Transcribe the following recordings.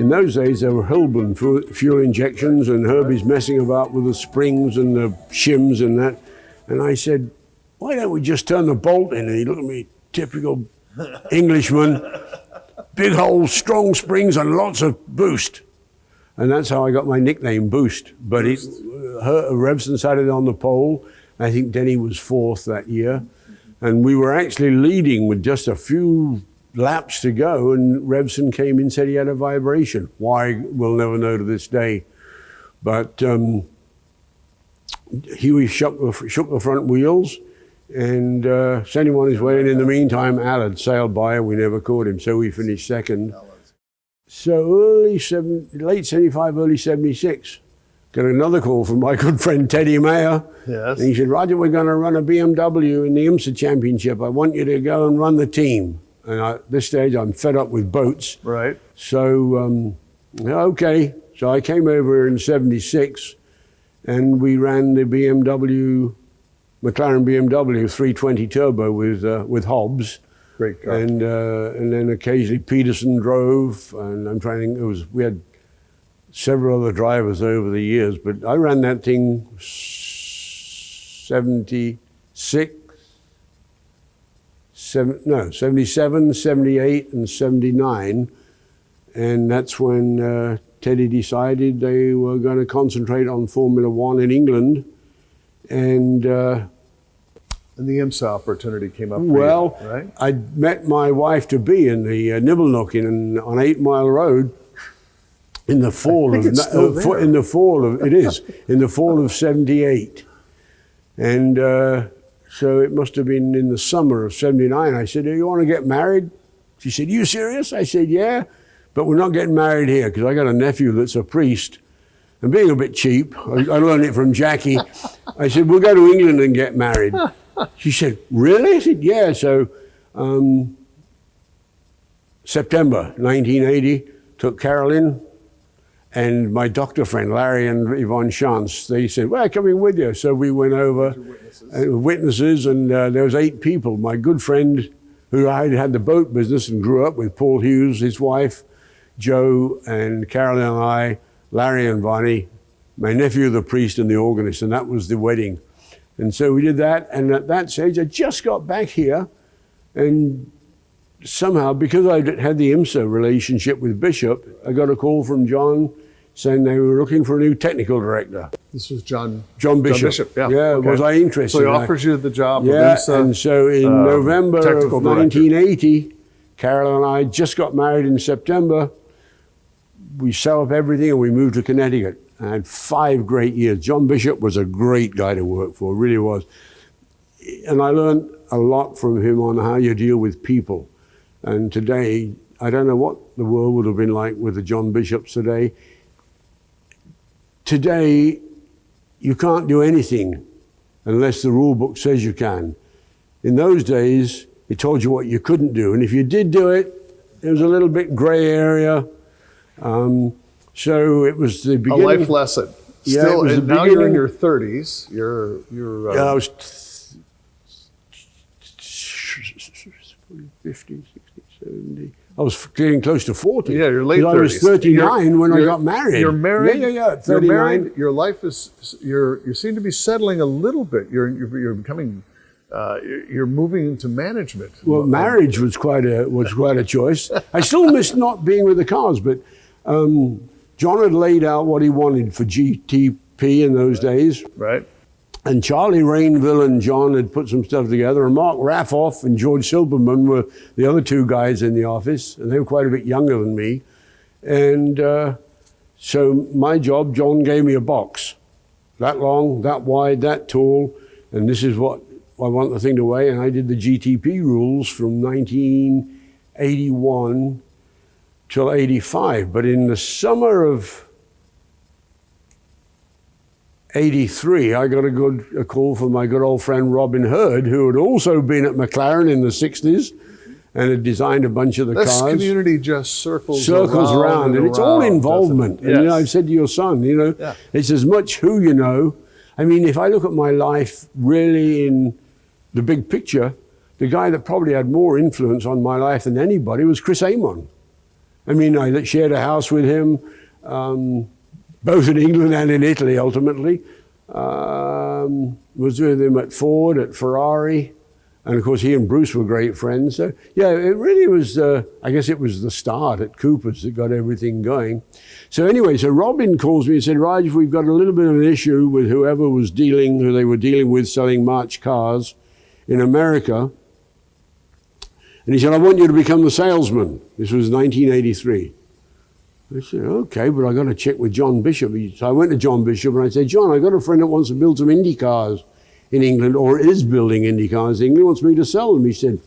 in those days there were Hillburn fuel injections, and Herbie's messing about with the springs and the shims and that. And I said, why don't we just turn the bolt in? And he looked at me, typical Englishman, big holes, strong springs, and lots of boost. And that's how I got my nickname, Boost. But Revson sat it on the pole. I think Denny was fourth that year. And we were actually leading with just a few laps to go, and Revson came in and said he had a vibration. Why, we'll never know to this day. But Huey shook the front wheels and sent him on his way. And in the meantime, Al had sailed by and we never caught him, so we finished second. So late 75, early 76, got another call from my good friend Teddy Mayer. Yes. And he said, Roger, we're going to run a BMW in the IMSA Championship. I want you to go and run the team. And at this stage, I'm fed up with boats. Right. So, okay. So I came over in 76, and we ran the McLaren BMW 320 Turbo with Hobbs. Great car. And then occasionally Peterson drove, and I'm trying to think, we had several other drivers over the years, but I ran that thing 77, 78, and 79. And that's when Teddy decided they were going to concentrate on Formula One in England. And the IMSA opportunity came up for well, you, right? I met my wife-to-be in the Nibblenook on 8 Mile Road in the fall of in the fall of 78. And so it must have been in the summer of 79. I said, do you want to get married? She said, you serious? I said, yeah, but we're not getting married here because I got a nephew that's a priest. And being a bit cheap, I learned it from Jackie. I said, we'll go to England and get married. She said, really? I said, yeah. So September 1980, took Carolyn and my doctor friend, Larry and Yvonne Chance. They said, well, coming with you. So we went over, witnesses, and there was 8 people. My good friend, who I had the boat business and grew up with, Paul Hughes, his wife, Joe, and Carolyn and I, Larry and Vonnie, my nephew, the priest, and the organist, and that was the wedding. And so we did that, and at that stage, I just got back here, and somehow, because I had the IMSA relationship with Bishop, I got a call from John saying they were looking for a new technical director. This was John Bishop. Yeah. Yeah, Okay. Was I interested? So he offers you the job yeah, of IMSA. And so in November of director. 1980, Carol and I just got married in September. We set up everything and we moved to Connecticut. I had 5 great years. John Bishop was a great guy to work for, really was. And I learned a lot from him on how you deal with people. And today, I don't know what the world would have been like with the John Bishops today. Today, you can't do anything unless the rule book says you can. In those days, it told you what you couldn't do. And if you did do it, it was a little bit gray area. So it was the beginning. A life lesson. Yeah, Still, it was and the now you're in beginning. your 30s. You're Yeah, I was 50, 60, 70. I was getting close to 40. Yeah, you're late 30s. I was 39 when I got married. You're married? Yeah, 39. You're married. Your life is, you seem to be settling a little bit. You're becoming, you're moving into management. Well, marriage was quite a choice. I still miss not being with the cars, but John had laid out what he wanted for GTP in those days. Right. And Charlie Rainville and John had put some stuff together, and Mark Raffoff and George Silberman were the other 2 guys in the office, and they were quite a bit younger than me. And so my job, John gave me a box, that long, that wide, that tall, and this is what I want the thing to weigh, and I did the GTP rules from 1981 till 85. But in the summer of 83, I got a call from my good old friend Robin Hurd, who had also been at McLaren in the 60s and had designed a bunch of the This cars. community just circles around, and it's all involvement. And you know, I've said to your son, it's as much who you know. I mean, if I look at my life really in the big picture, the guy that probably had more influence on my life than anybody was Chris Amon. I mean, I shared a house with him, both in England and in Italy, ultimately. Was with him at Ford, at Ferrari. And of course, he and Bruce were great friends. So yeah, it really was, I guess it was the start at Cooper's that got everything going. So anyway, so Robin calls me and said, Raj, we've got a little bit of an issue with who they were dealing with selling March cars in America. And he said, I want you to become the salesman. This was 1983. I said, okay, but I got to check with John Bishop. So I went to John Bishop and I said, John, I got a friend that wants to build some Indy cars in England, or is building Indy cars in England, wants me to sell them. He said,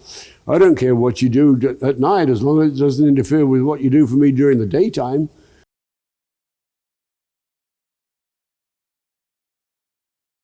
I don't care what you do at night, as long as it doesn't interfere with what you do for me during the daytime.